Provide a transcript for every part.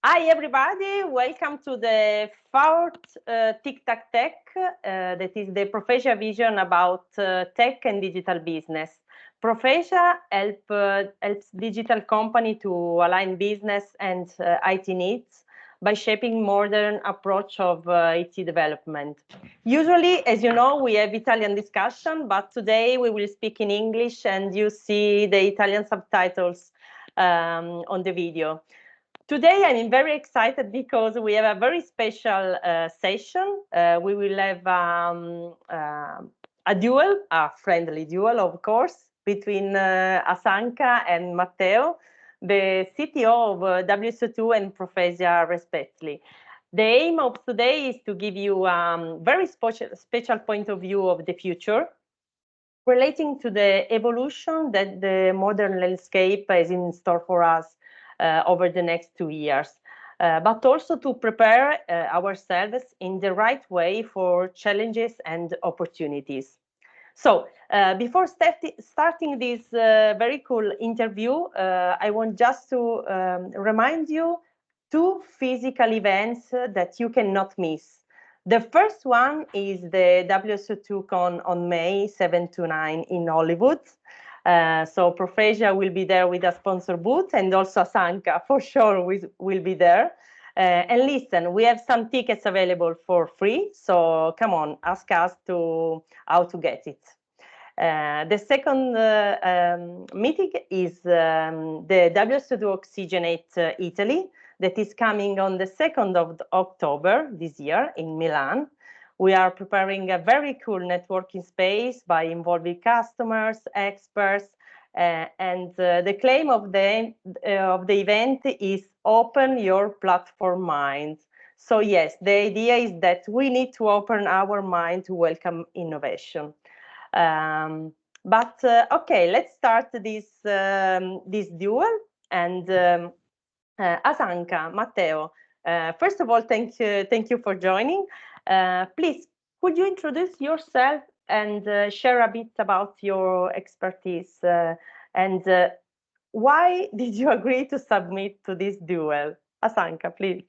Hi, everybody. Welcome to the fourth Tic Tac Tech. That is the Profesia vision about tech and digital business. Profesia helps digital company to align business and IT needs by shaping modern approach of IT development. Usually, as you know, we have Italian discussion, but today we will speak in English and you see the Italian subtitles on the video. Today, I'm very excited because we have a very special session. We will have a duel, a friendly duel, of course, between Asanka and Matteo, the CTO of WSO2 and Profesia, respectively. The aim of today is to give you a very special point of view of the future, relating to the evolution that the modern landscape is in store for us over the next 2 years, but also to prepare ourselves in the right way for challenges and opportunities. So before starting this very cool interview, I want just to remind you two physical events that you cannot miss. The first one is the WSO2 Con on May 7 to 9 in Hollywood. So Profesia will be there with a sponsor booth, and also Asanka for sure will be there. And listen, we have some tickets available for free, so come on, ask us how to get it. The second meeting is the WSO2 Oxygenate Italy, that is coming on the 2nd of October this year in Milan. We are preparing a very cool networking space by involving customers, experts, and the claim of the event is open your platform mind. So yes, the idea is that we need to open our mind to welcome innovation. But okay, let's start this duel. And Asanka, Matteo, first of all, thank you for joining. Please, could you introduce yourself and share a bit about your expertise and why did you agree to submit to this duel? Asanka, please.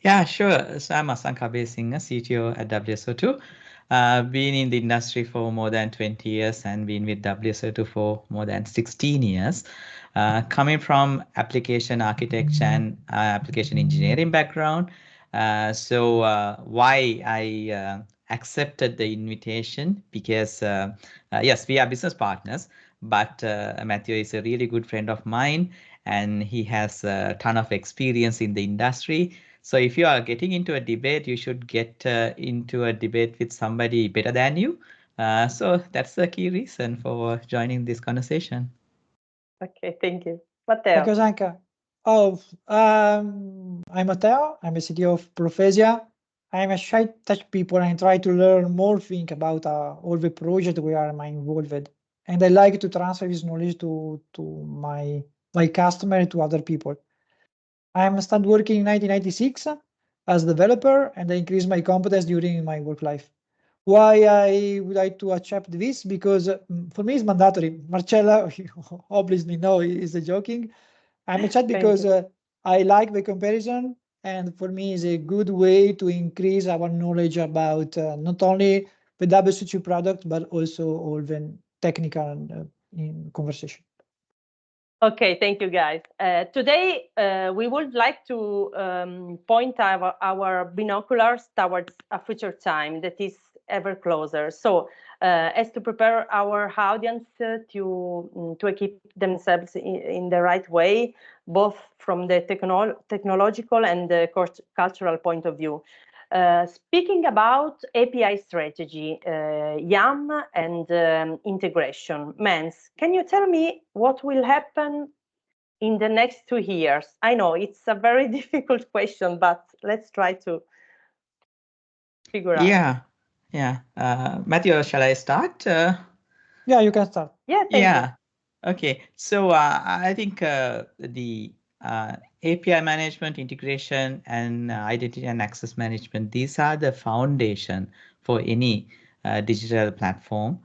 Yeah, sure. So I'm Asanka Abeyasinghe, CTO at WSO2. Been in the industry for more than 20 years and been with WSO2 for more than 16 years. Coming from application architecture and application engineering background. Why I accepted the invitation, because yes, we are business partners, but Matthew is a really good friend of mine and he has a ton of experience in the industry. So if you are getting into a debate, you should get into a debate with somebody better than you. So that's the key reason for joining this conversation. Okay, thank you. Thank Matteo. you, Zanka. I'm Matteo. I'm a CTO of Profesia. I'm a shy tech people and try to learn more things about all the project we are involved. And I like to transfer this knowledge to my customer and to other people. I'm started working in 1996 as a developer, and I increased my competence during my work life. Why I would like to accept this? Because for me it's mandatory. Marcella, obviously no, is a joking. I'm a chat because I like the comparison, and for me is a good way to increase our knowledge about not only the WSO2 product but also all the technical in conversation. Okay, thank you, guys. Today, we would like to point our binoculars towards a future time that is ever closer. So, as to prepare our audience to equip themselves in the right way, both from the technological and the cultural point of view. Speaking about API strategy, YAM and integration, Mens, can you tell me what will happen in the next 2 years? I know it's a very difficult question, but let's try to figure out. Yeah. Matthew, shall I start? Yeah, you can start. Yeah, thank you. Okay. So I think the API management, integration, and identity and access management, these are the foundation for any digital platform.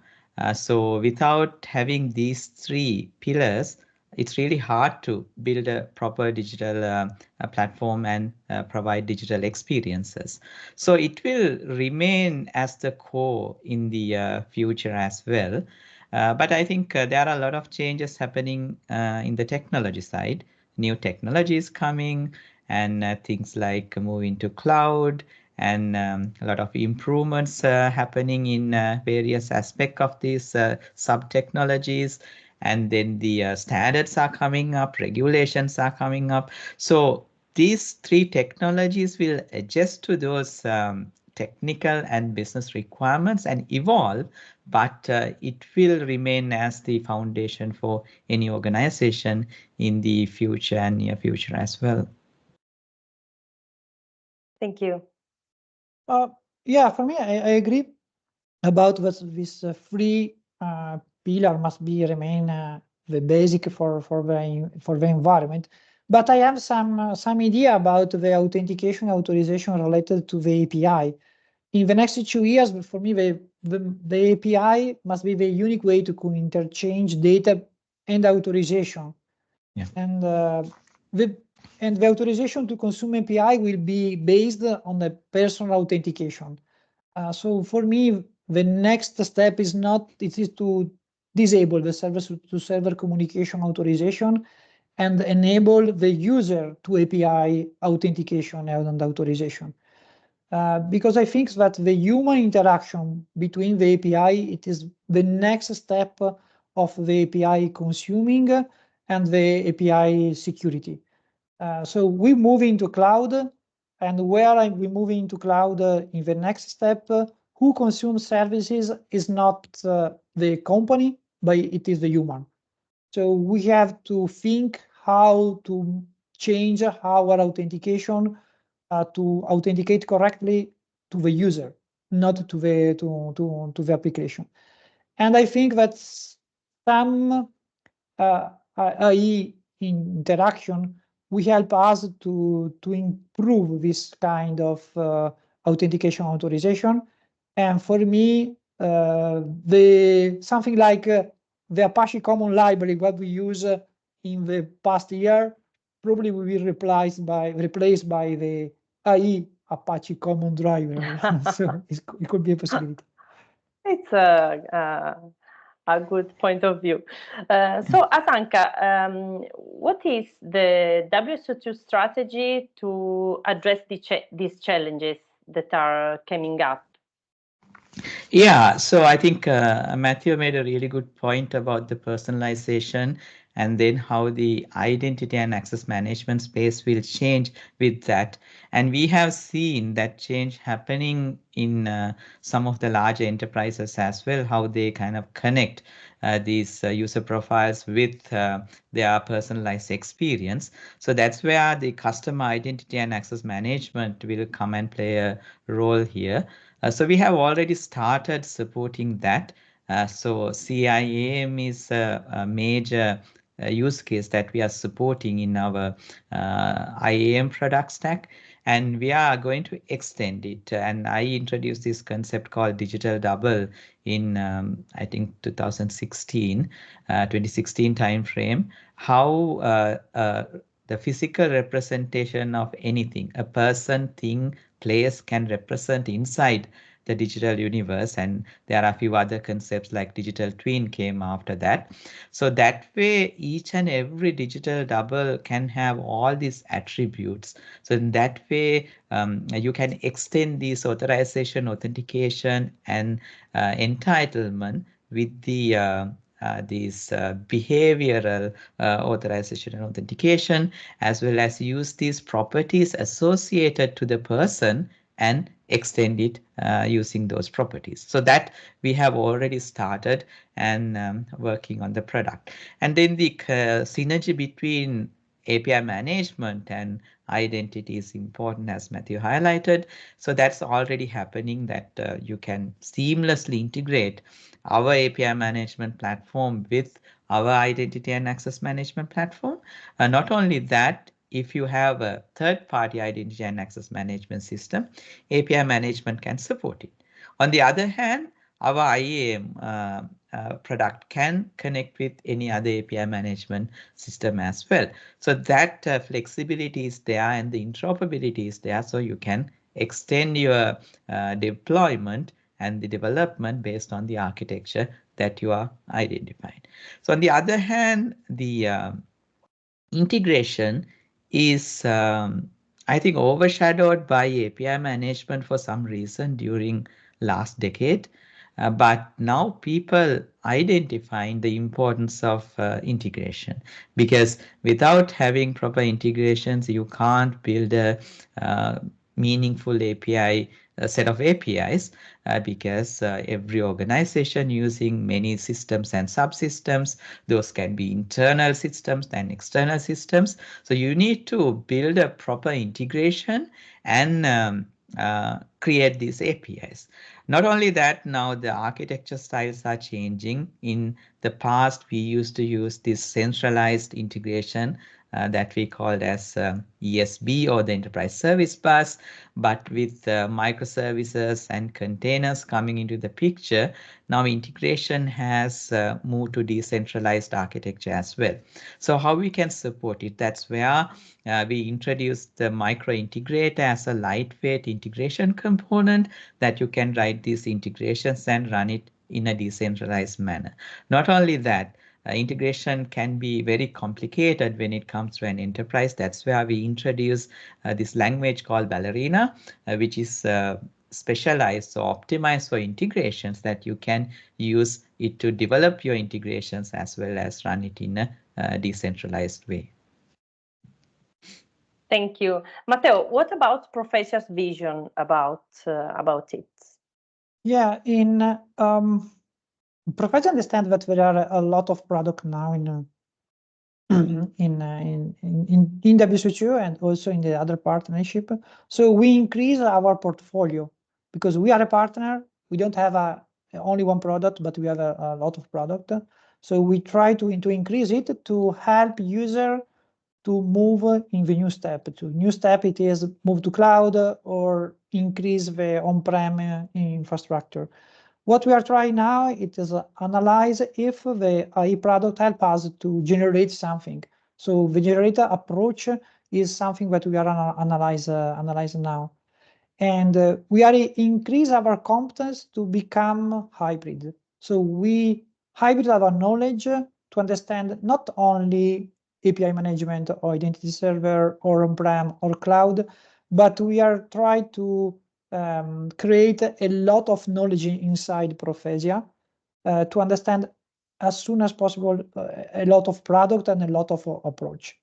So without having these three pillars, it's really hard to build a proper digital platform and provide digital experiences. So it will remain as the core in the future as well. But I think there are a lot of changes happening in the technology side. New technologies coming and things like moving to cloud and a lot of improvements happening in various aspects of these sub-technologies. And then the standards are coming up, regulations are coming up. So these three technologies will adjust to those technical and business requirements and evolve, but it will remain as the foundation for any organization in the future and near future as well. Thank you. Yeah, for me, I agree about what this free pillar must be remain the basic for the environment. But I have some idea about the authentication authorization related to the API. In the next 2 years, for me, the API must be the unique way to interchange data and authorization. Yeah. And the authorization to consume API will be based on the personal authentication. So for me, the next step is to disable the server-to-server communication authorization and enable the user to API authentication and authorization. Because I think that the human interaction between the API, it is the next step of the API consuming and the API security. So we move into cloud, and where we move into cloud in the next step, who consumes services is not the company, but it is the human. So we have to think how to change our authentication to authenticate correctly to the user, not to the application. And I think that some AI interaction will help us to improve this kind of authentication authorization. And for me, something like the Apache Common Library, what we use in the past year, probably will be replaced by the AI Apache Common Driver. So it could be a possibility. It's a good point of view. So Asanka, what is the WSO2 strategy to address these challenges that are coming up? Yeah, so I think Matthew made a really good point about the personalization and then how the identity and access management space will change with that. And we have seen that change happening in some of the larger enterprises as well, how they kind of connect these user profiles with their personalized experience. So that's where the customer identity and access management will come and play a role here. So we have already started supporting that. So CIAM is a major use case that we are supporting in our IAM product stack, and we are going to extend it. And I introduced this concept called digital double in I think 2016 timeframe. How the physical representation of anything, a person, thing, place can represent inside the digital universe, and there are a few other concepts like digital twin came after that. So that way each and every digital double can have all these attributes. So in that way you can extend this authorization, authentication, and entitlement with the these behavioral authorization and authentication, as well as use these properties associated to the person and extend it using those properties. So that we have already started and working on the product. And then the synergy between API management and identity is important, as Matthew highlighted. So that's already happening, that you can seamlessly integrate our API management platform with our identity and access management platform. Not only that, if you have a third-party identity and access management system, API management can support it. On the other hand, our IAM product can connect with any other API management system as well. So that flexibility is there and the interoperability is there, so you can extend your deployment and the development based on the architecture that you are identifying. So on the other hand, the integration is, I think, overshadowed by API management for some reason during last decade. But now people identifying the importance of integration, because without having proper integrations, you can't build a meaningful API, a set of APIs, because every organization using many systems and subsystems, those can be internal systems and external systems. So you need to build a proper integration and create these APIs. Not only that, now the architecture styles are changing. In the past, we used to use this centralized integration that we called as ESB, or the Enterprise Service Bus. But with microservices and containers coming into the picture, now integration has moved to decentralized architecture as well. So how we can support it? That's where we introduced the micro integrator as a lightweight integration component that you can write these integrations and run it in a decentralized manner. Not only that, integration can be very complicated when it comes to an enterprise. That's where we introduce this language called Ballerina, which is specialized or optimized for integrations, that you can use it to develop your integrations as well as run it in a decentralized way. Thank you. Matteo, what about Profesia's vision about it? Yeah, in Profesia understand that there are a lot of product now in WSO2 and also in the other partnership. So we increase our portfolio because we are a partner. We don't have only one product, but we have a lot of product. So we try to increase it to help user to move in the new step. To new step, it is move to cloud or increase the on-prem infrastructure. What we are trying now, it is analyze if the AI product help us to generate something. So the generator approach is something that we are analyzing now. And we are increase our competence to become hybrid. So we hybrid our knowledge to understand not only API management or identity server or on-prem or cloud, but we are trying to create a lot of knowledge inside Profesia to understand as soon as possible a lot of product and a lot of approach.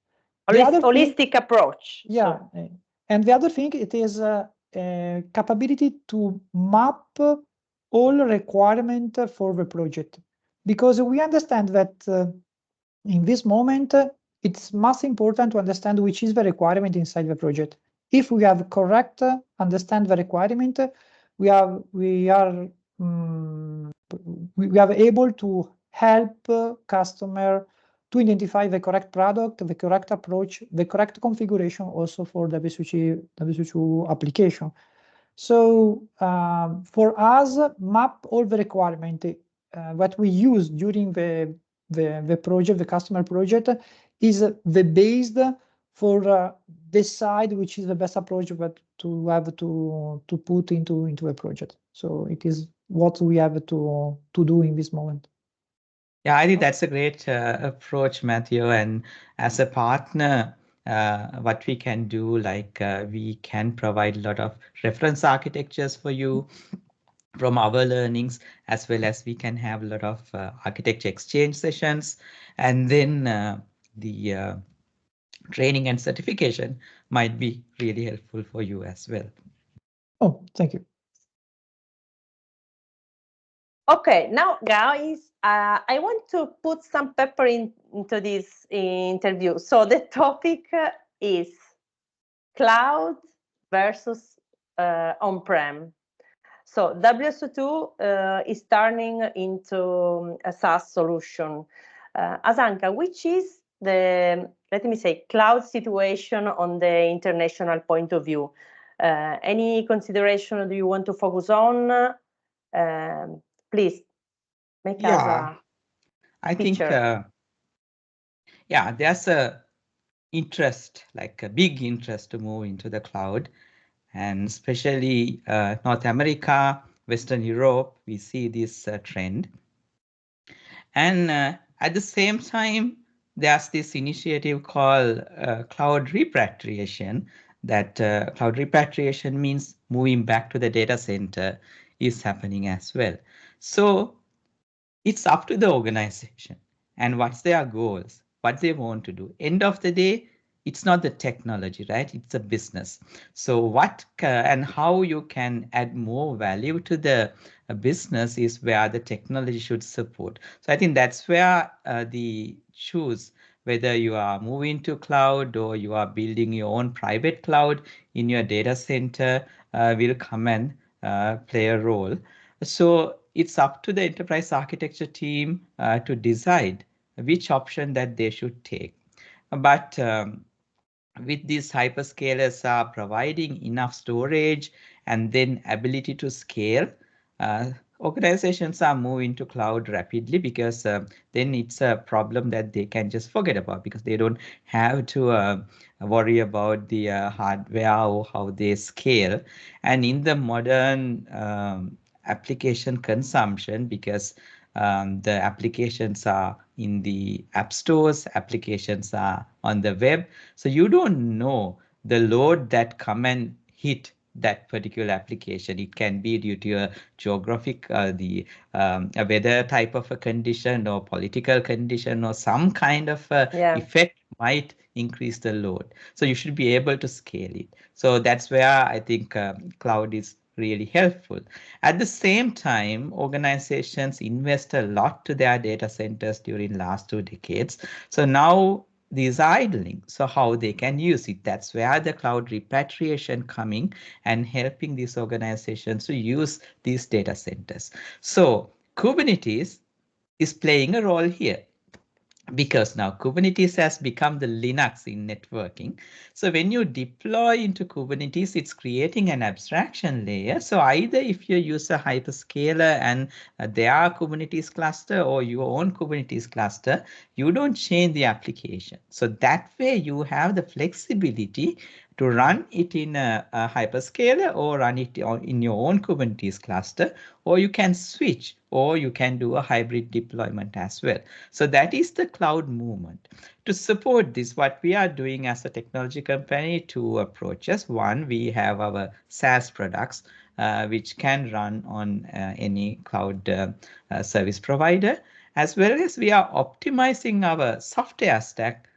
Holistic approach. Yeah, so. And the other thing, it is a capability to map all requirement for the project, because we understand that in this moment it's most important to understand which is the requirement inside the project. If we have correct understand the requirement, we are able to help customer to identify the correct product, the correct approach, the correct configuration also for the WSO2 application. So for us, map all the requirement that we use during the project, the customer project, is the base for decide which is the best approach but to have to put into a project. So it is what we have to do in this moment. Yeah, I think that's a great approach, Matthew. And as a partner, what we can do, like we can provide a lot of reference architectures for you from our learnings, as well as we can have a lot of architecture exchange sessions, and then the training and certification might be really helpful for you as well. Oh, thank you. Okay, now guys, I want to put some pepper into this interview. So the topic is cloud versus on-prem. So WSO2 is turning into a SaaS solution. Asanka, which is the, let me say, cloud situation on the international point of view? Any consideration do you want to focus on? Please make us Yeah, a I think, picture. yeah, there's a interest, like a big interest to move into the cloud, and especially North America, Western Europe, we see this trend. And at the same time, there's this initiative called cloud repatriation. That cloud repatriation means moving back to the data center is happening as well. So it's up to the organization and what's their goals, what they want to do. End of the day, it's not the technology, right? It's a business. So what and how you can add more value to the business is where the technology should support. So I think that's where the choose whether you are moving to cloud or you are building your own private cloud in your data center will come and play a role. So it's up to the enterprise architecture team to decide which option that they should take. But with these hyperscalers are providing enough storage and then ability to scale, organizations are moving to cloud rapidly because then it's a problem that they can just forget about because they don't have to worry about the hardware or how they scale. And in the modern application consumption, because the applications are in the app stores, applications are on the web. So you don't know the load that come and hit that particular application. It can be due to a geographic, a weather type of a condition or political condition or some kind of effect might increase the load. So you should be able to scale it. So that's where I think cloud is really helpful. At the same time, organizations invest a lot to their data centers during last 2 decades. So now these are idling. So how they can use it? That's where the cloud repatriation coming and helping these organizations to use these data centers. So Kubernetes is playing a role here, because now Kubernetes has become the Linux in networking. So when you deploy into Kubernetes, it's creating an abstraction layer. So either if you use a hyperscaler and their Kubernetes cluster or your own Kubernetes cluster, you don't change the application. So that way you have the flexibility to run it in a hyperscaler or run it in your own Kubernetes cluster, or you can switch, or you can do a hybrid deployment as well. So that is the cloud movement. To support this, what we are doing as a technology company, two approaches. One, we have our SaaS products, which can run on any cloud service provider, as well as we are optimizing our software stack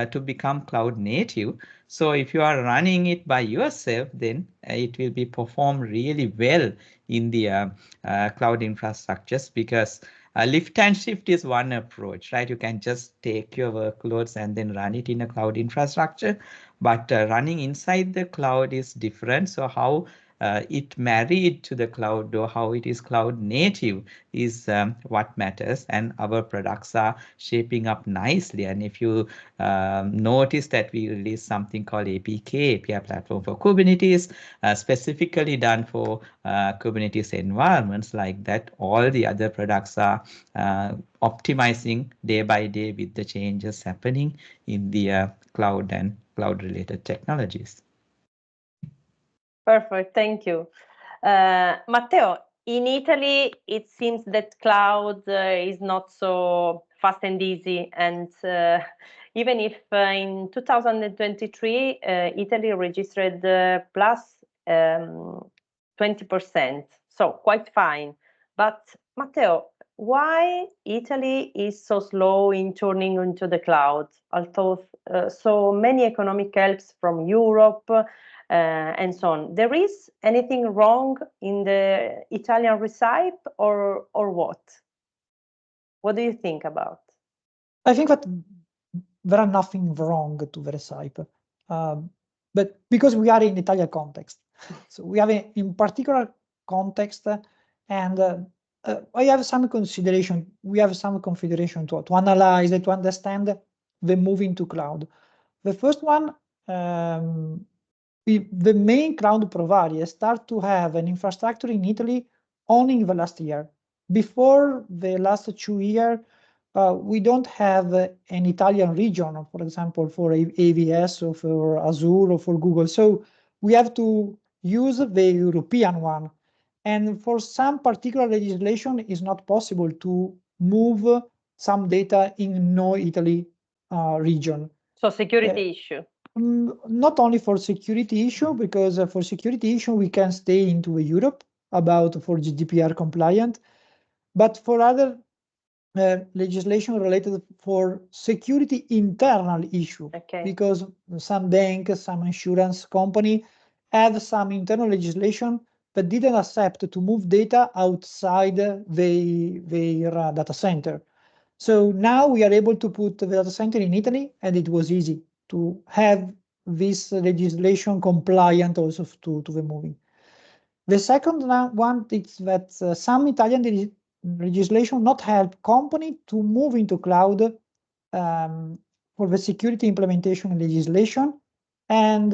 to become cloud native. So if you are running it by yourself, then it will be performed really well in the cloud infrastructures, because lift and shift is one approach, right? You can just take your workloads and then run it in a cloud infrastructure, but running inside the cloud is different. So how it married to the cloud or how it is cloud native is what matters, and our products are shaping up nicely. And if you notice that we released something called APK, API Platform for Kubernetes, specifically done for Kubernetes environments like that, all the other products are optimizing day by day with the changes happening in the cloud and cloud related technologies. Perfect, thank you. Matteo, in Italy, it seems that cloud is not so fast and easy. And even if in 2023, Italy registered plus 20%, so quite fine. But Matteo, why Italy is so slow in turning into the cloud, although so many economic helps from Europe and so on? There is anything wrong in the Italian recipe, or what? What do you think about? I think that there are nothing wrong to the recipe, but because we are in Italian context, so we have in particular context, and I have some consideration. We have some configuration to analyze and to understand the moving to cloud. The first one, the main cloud providers start to have an infrastructure in Italy only in the last year. before the last 2 years, we don't have an Italian region, for example, for AWS or for Azure or for Google. So we have to use the European one. And for some particular legislation, it's not possible to move some data in no Italy region. So security issue. Not only for security issue, because for security issue, we can stay into Europe for GDPR compliant, but for other legislation related for security internal issue, because some bank, some insurance company have some internal legislation that didn't accept to move data outside their data center. So now we are able to put the data center in Italy, and it was easy to have this legislation compliant also to the moving. The second one is that some Italian legislation not help company to move into cloud for the security implementation legislation, and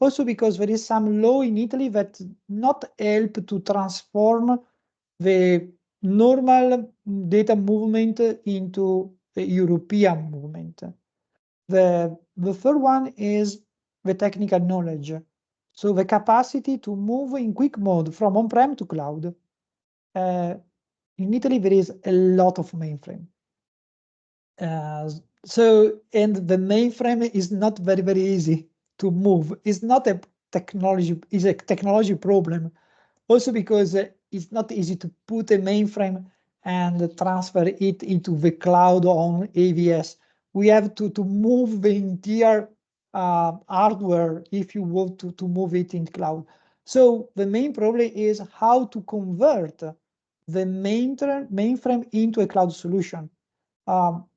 also because there is some law in Italy that not help to transform the normal data movement into the European movement. The third one is the technical knowledge. So the capacity to move in quick mode from on-prem to cloud. In Italy, there is a lot of mainframe. And the mainframe is not very, very easy to move. It's not a technology problem. Also because it's not easy to put a mainframe and transfer it into the cloud on AWS. We have to move the entire hardware if you want to move it in cloud. So the main problem is how to convert the mainframe into a cloud solution.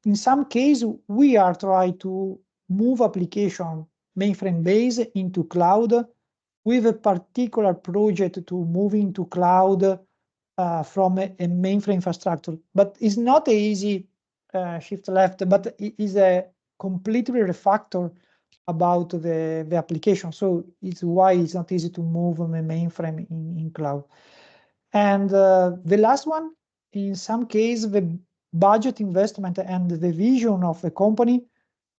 In some case, we are trying to move application mainframe base into cloud with a particular project to move into cloud from a mainframe infrastructure. But it's not an easy shift left, but it is a completely refactor about the application. So it's why it's not easy to move a mainframe in cloud. And the last one, in some case, the budget investment and the vision of the company,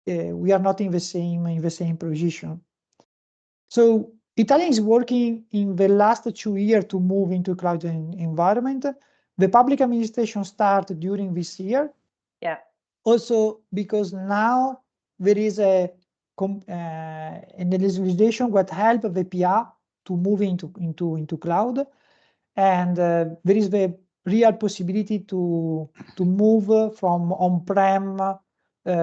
we are not in the same position. So Italy is working in the last 2 years to move into cloud environment. The public administration started during this year. Yeah. Also because now there is a legislation that help the PA to move into cloud, and there is the real possibility to move from on-prem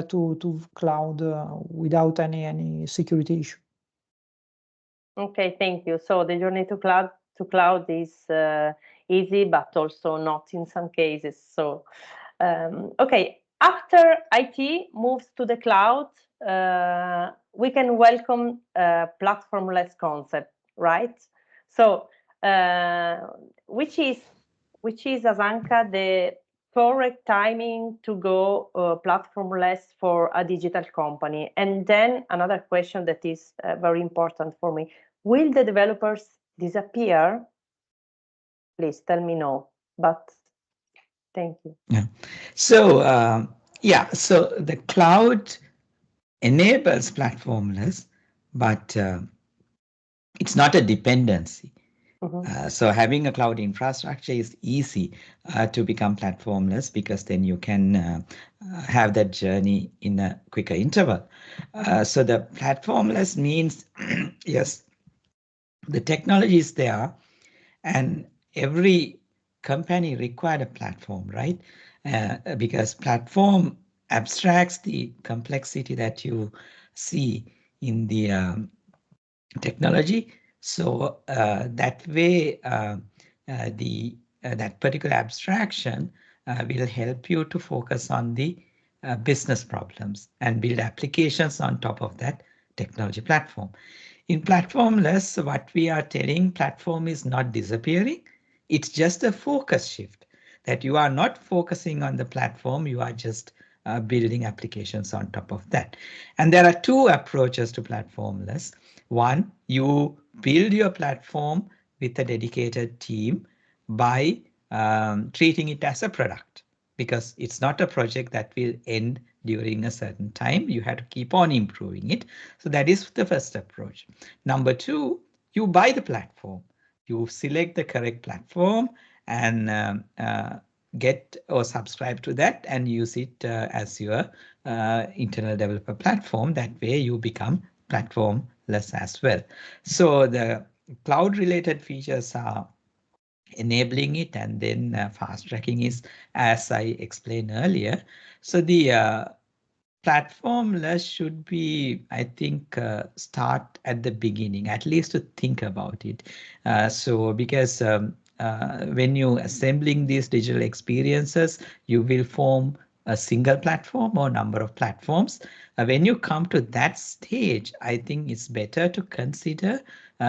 to cloud without any security issue. Okay, thank you. So the journey to cloud is easy, but also not in some cases. So okay, after IT moves to the cloud, we can welcome platformless concept, right? So which is Asanka the correct timing to go platformless for a digital company? And then another question that is very important for me: will the developers disappear? Please tell me no, but thank you. Yeah. So so the cloud enables platformless, but it's not a dependency. So having a cloud infrastructure is easy to become platformless, because then you can have that journey in a quicker interval. So the platformless means, yes, the technology is there, and every company required a platform, right? Because platform abstracts the complexity that you see in the technology. So that way, that particular abstraction will help you to focus on the business problems and build applications on top of that technology platform. In platformless, what we are telling, platform is not disappearing. It's just a focus shift, that you are not focusing on the platform, you are just building applications on top of that. And there are two approaches to platformless. One, you build your platform with a dedicated team by treating it as a product, because it's not a project that will end during a certain time. You have to keep on improving it. So that is the first approach. Number two, you buy the platform. You select the correct platform and get or subscribe to that and use it as your internal developer platform. That way you become platformless as well. So the cloud related features are enabling it, and then fast tracking is, as I explained earlier. So the platformless should be, I think, start at the beginning, at least to think about it. So because when you assembling these digital experiences, you will form a single platform or number of platforms. When you come to that stage, I think it's better to consider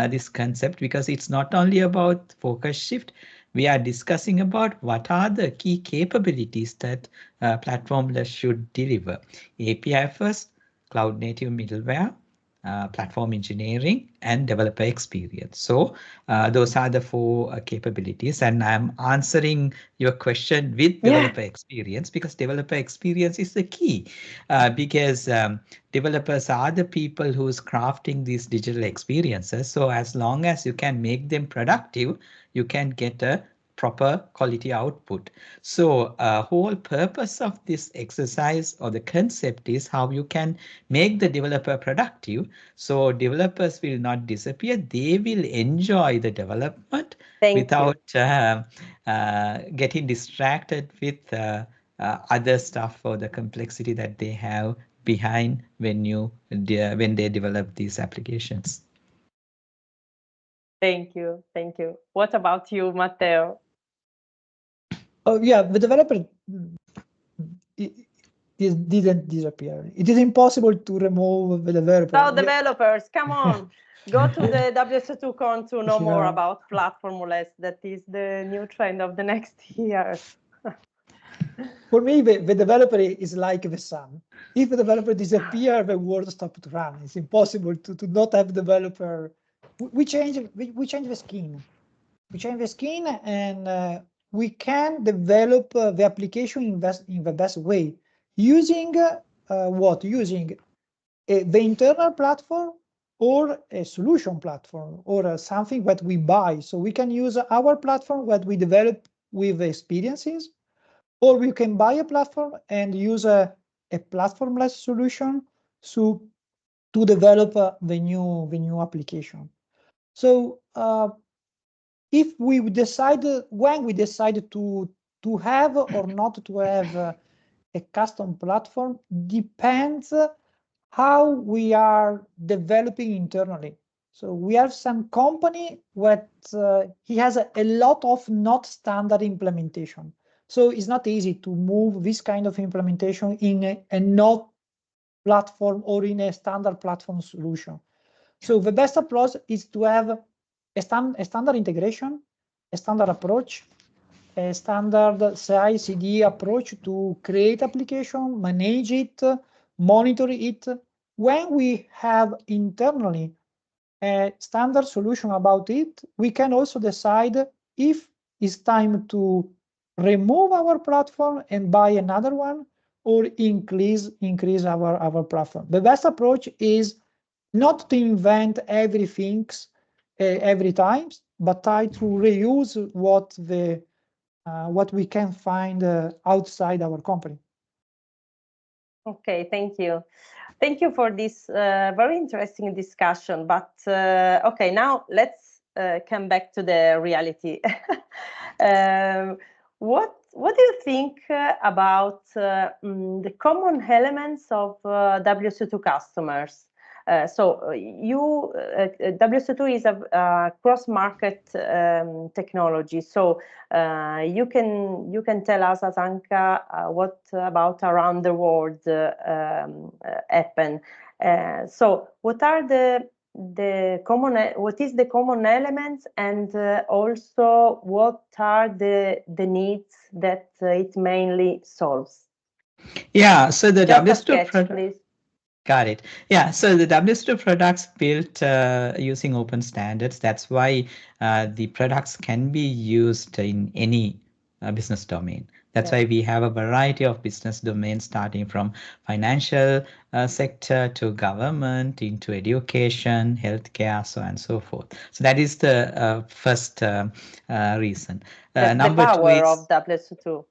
this concept, because it's not only about focus shift. We are discussing about what are the key capabilities that platformless should deliver. API first, cloud native middleware, platform engineering, and developer experience. So those are the four capabilities, and I'm answering your question with developer experience, because developer experience is the key, because developers are the people who's crafting these digital experiences. So as long as you can make them productive, you can get a proper quality output. So whole purpose of this exercise or the concept is how you can make the developer productive. So developers will not disappear. They will enjoy the development without getting distracted with other stuff or the complexity that they have behind when they develop these applications. Thank you. Thank you. What about you, Matteo? Oh yeah, the developer didn't disappear. It is impossible to remove the developer. So developers, come on, go to the WSO2Con to know more about platformless. That is the new trend of the next years. For me, the developer is like the sun. If the developer disappears, the world stops to run. It's impossible to not have developer. We change the skin. We change the skin, and we can develop the application in the best way using what? Using the internal platform or a solution platform or something that we buy. So we can use our platform that we develop with experiences, or we can buy a platform and use a platformless solution to develop the new application. So if we decide, when we decide to have or not to have a custom platform, depends how we are developing internally. So we have some company that he has a lot of not standard implementation. So it's not easy to move this kind of implementation in a not platform or in a standard platform solution. So the best approach is to have a standard integration, a standard approach, a standard CI/CD approach to create application, manage it, monitor it. When we have internally a standard solution about it, we can also decide if it's time to remove our platform and buy another one, or increase our platform. The best approach is not to invent everything every time, but try to reuse what we can find outside our company. Okay, thank you. Thank you for this very interesting discussion. But okay, now let's come back to the reality. What do you think about the common elements of WSO2 customers? So WSO2 is a cross-market technology. So you can tell us, Asanka, what about around the world happen? So what are what is the common elements, and also what are the needs that it mainly solves? Yeah, so the WSO2 product, please. Got it. Yeah, so the WSO2 products built using open standards. That's why the products can be used in any business domain. That's why we have a variety of business domains, starting from financial sector to government, into education, healthcare, so on and so forth. So that is the first reason. That's the power of WSO2.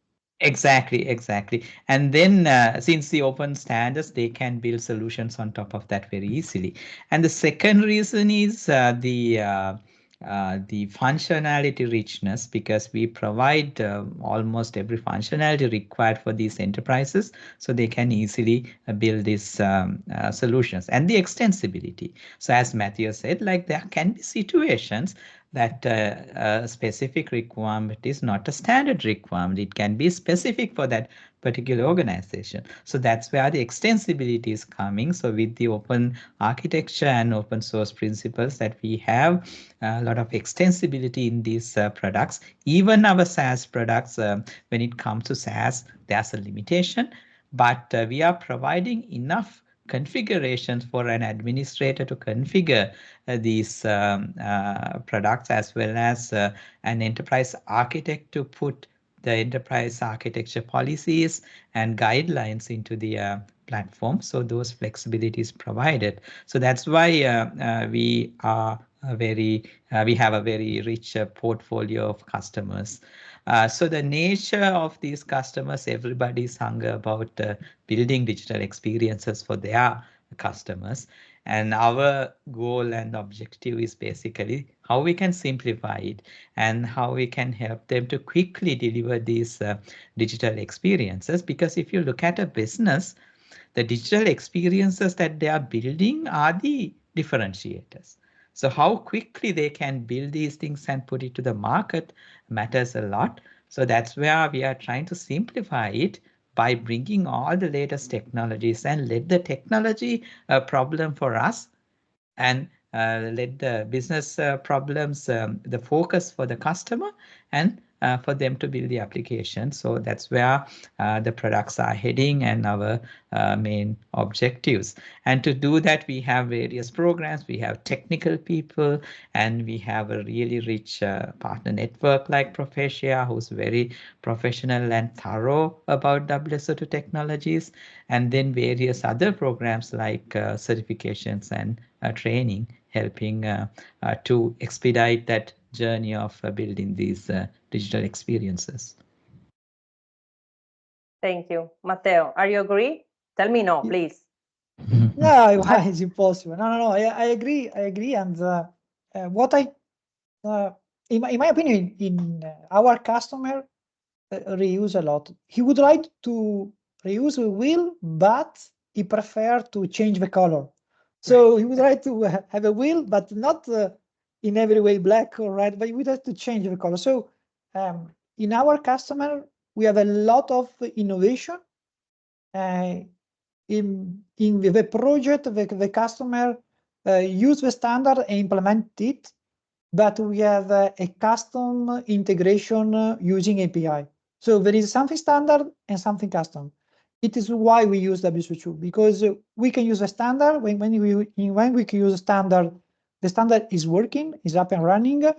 Exactly. And then since the open standards, they can build solutions on top of that very easily. And the second reason is the functionality richness, because we provide almost every functionality required for these enterprises, so they can easily build these solutions. And the extensibility. So as Matthew said, like there can be situations that a specific requirement is not a standard requirement. It can be specific for that particular organization. So that's where the extensibility is coming. So with the open architecture and open source principles that we have, a lot of extensibility in these products. Even our SaaS products, when it comes to SaaS, there's a limitation, but we are providing enough configurations for an administrator to configure these products, as well as an enterprise architect to put the enterprise architecture policies and guidelines into the platform. So those flexibilities provided. So that's why we have a very rich portfolio of customers. So the nature of these customers, everybody's hunger about building digital experiences for their customers. And our goal and objective is basically how we can simplify it and how we can help them to quickly deliver these digital experiences. Because if you look at a business, the digital experiences that they are building are the differentiators. So how quickly they can build these things and put it to the market matters a lot. So that's where we are trying to simplify it by bringing all the latest technologies and let the technology problem for us, and let the business problems the focus for the customer, and for them to build the application. So that's where the products are heading and our main objectives. And to do that, we have various programs, we have technical people, and we have a really rich partner network like Profesia, who's very professional and thorough about WSO2 technologies, and then various other programs like certifications and training, helping to expedite that journey of building these digital experiences. Thank you. Matteo, are you agree? Tell me no, please. No, why is impossible? No. I agree. And what in my opinion, in our customer reuse a lot. He would like to reuse a wheel, but he prefer to change the color. So he would like to have a wheel, but not in every way black or red, but he would like to change the color. So in our customer, we have a lot of innovation. In the project, the customer use the standard and implement it, but we have a custom integration using API. So there is something standard and something custom. It is why we use WSO2, because we can use a standard. When we can use a standard, the standard is working, is up and running,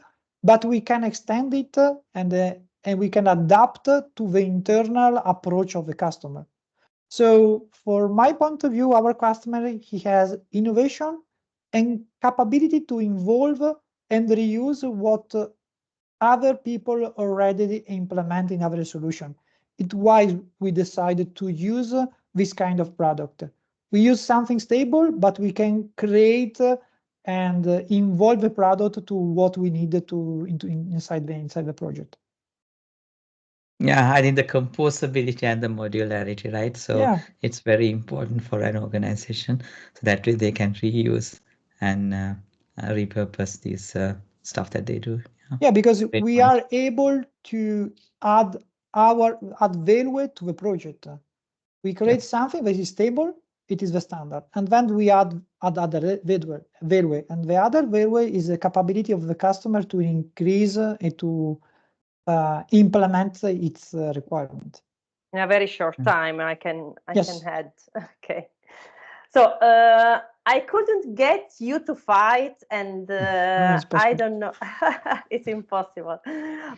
but we can extend it and we can adapt to the internal approach of the customer. So for my point of view, our customer, he has innovation and capability to involve and reuse what other people already implement in our solution. It's why we decided to use this kind of product. We use something stable, but we can create and involve the product to what we need to inside the project. Yeah, I think the composability and the modularity, right? So it's very important for an organization, so that way they can reuse and repurpose these stuff that they do. Yeah, because we are able to add value to the project. We create something that is stable, it is the standard, and then we add other value, and the other value is the capability of the customer to increase and to implement its requirement. In a very short time, I can add. Okay. So I couldn't get you to fight, and it's I possible. don't know. It's impossible.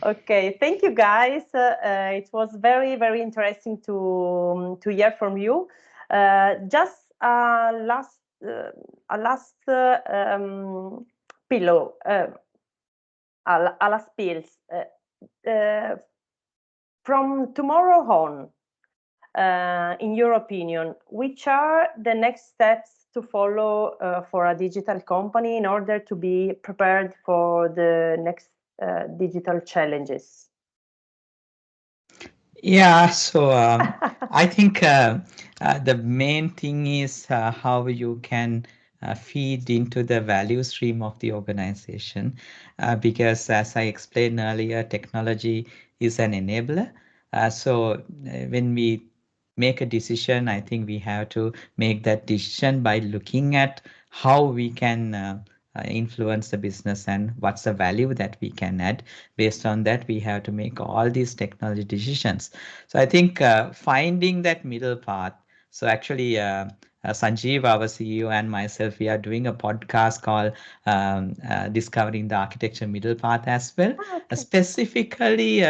Okay, thank you, guys. It was very, very interesting to hear from you. Just a last pillow, a last pills. From tomorrow on, in your opinion, which are the next steps to follow for a digital company in order to be prepared for the next digital challenges? Yeah, so I think the main thing is how you can feed into the value stream of the organization. Because as I explained earlier, technology is an enabler. So when we make a decision, I think we have to make that decision by looking at how we can influence the business and what's the value that we can add. Based on that, we have to make all these technology decisions. So I think finding that middle path. So actually, Sanjeev, our CEO, and myself, we are doing a podcast called Discovering the Architecture Middle Path as well, specifically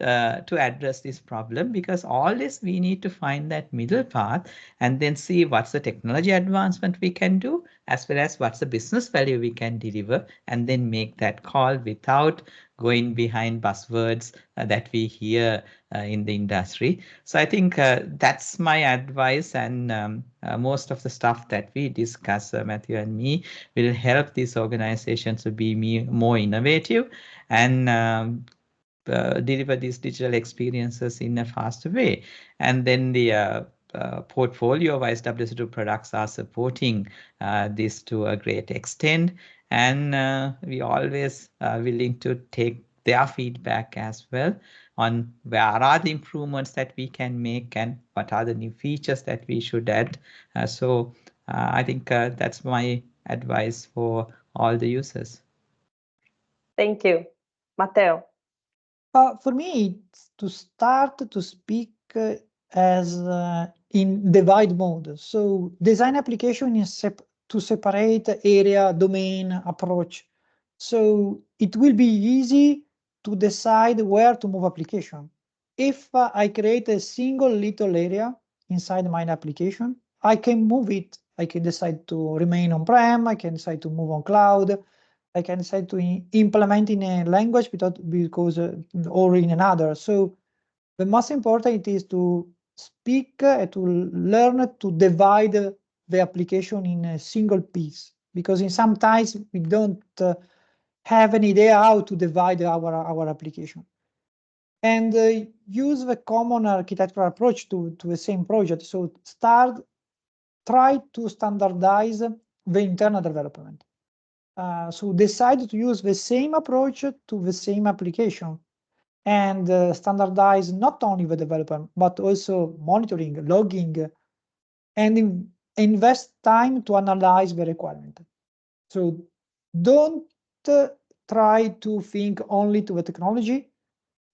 to address this problem, because all this we need to find that middle path and then see what's the technology advancement we can do, as well as what's the business value we can deliver, and then make that call without going behind buzzwords that we hear in the industry. So I think that's my advice, and most of the stuff that we discuss, Matthew and me, will help these organizations to be more innovative and deliver these digital experiences in a faster way. And then the portfolio of ISWC2 products are supporting this to a great extent. And we always willing to take their feedback as well on where are the improvements that we can make and what are the new features that we should add. So I think that's my advice for all the users. Thank you. Matteo? For me, it's to start to speak as in divide mode. So design application is to separate area, domain, approach. So it will be easy to decide where to move application. If I create a single little area inside my application, I can move it. I can decide to remain on-prem. I can decide to move on cloud. I can decide to implement in a language or in another. So the most important is to speak to learn to divide the application in a single piece, because in sometimes we don't have an idea how to divide our application. And use the common architectural approach to the same project. So try to standardize the internal development. So decide to use the same approach to the same application and standardize not only the development, but also monitoring, logging, and invest time to analyze the requirement. So don't try to think only to the technology,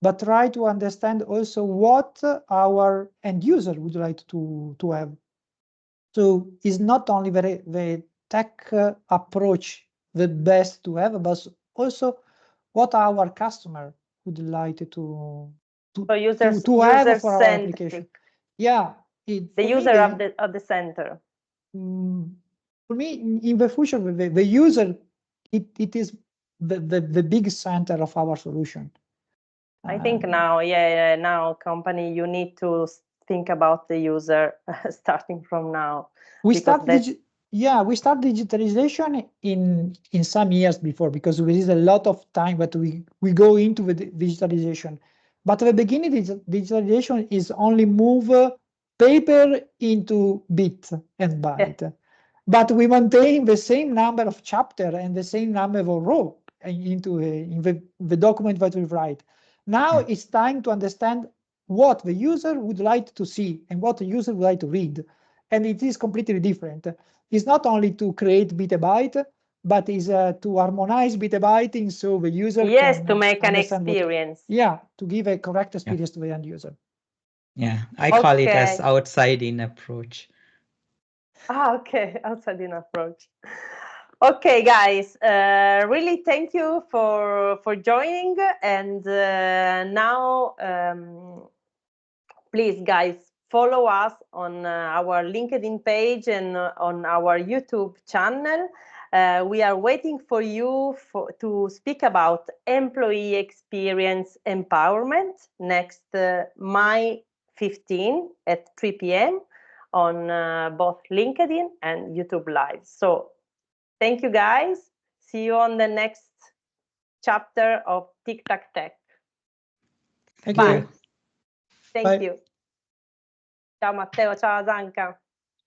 but try to understand also what our end user would like to have. So it's not only the tech approach the best to have, but also what our customer would like to have for our application. Yeah, the user at the center. For me, in the future, the user it is the big center of our solution. I think now, now company, you need to think about the user starting from now. We start digitalization in some years before, because there is a lot of time that we go into the digitalization. But at the beginning, digitalization is only move paper into bit and byte. Yeah. But we maintain the same number of chapter and the same number of row into in the document that we write. Now it's time to understand what the user would like to see and what the user would like to read. And it is completely different. It's not only to create bit byte, but is to harmonize bit byting so the user can to make an experience. To give a correct experience to the end user. Yeah, I call it as outside-in approach. Okay, outside-in approach. Okay, guys, really thank you for joining. And now, please, guys, follow us on our LinkedIn page and on our YouTube channel. We are waiting for you to speak about employee experience empowerment next May 15 at 3 p.m. on both LinkedIn and YouTube Live. So thank you, guys. See you on the next chapter of Tic-Tac Tech. Thank Bye. you. Thank Bye. you. Ciao Matteo, ciao Asanka.